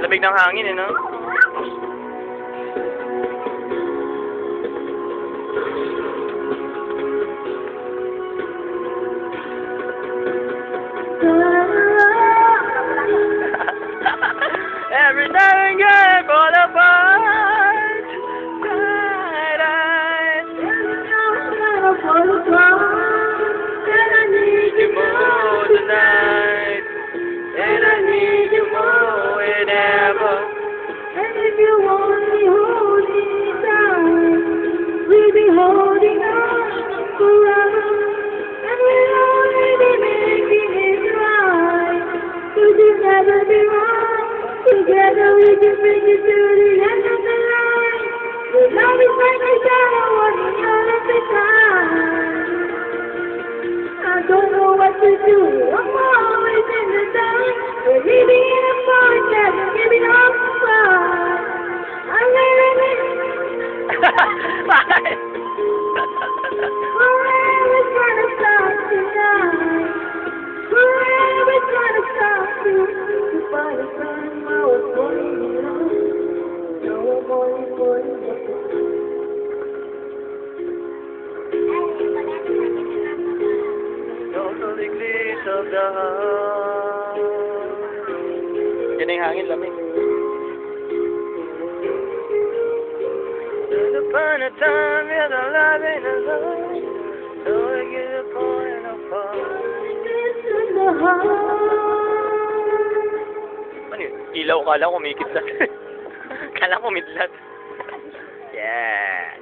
Lamig ng hangin, eh, no? Every time again, fall apart. Bright eyes. Fall apart. And I need you more Tonight, and I need you more than ever. And if you want me holding tight, we'll be holding on forever. And we'll only be making it right. Could you never be wrong? Together we can bring it to the end of the line. We'll love is like a shadow running out of the time. I don't know what to do. I'm always in the dark. We're living in a forest that we're giving up far. I'm living Bakit? forever's gonna stop tonight. Forever's gonna stop you. To find a time I was falling in love. No more for you. Total eclipse of the heart. Yan yung hangin, lamig. There's upon a time you're the love in the light. So I get a point apart. In the heart. Ano yun? Ilaw, kala ko kumikit lang. Kala ko midlat. Yeah.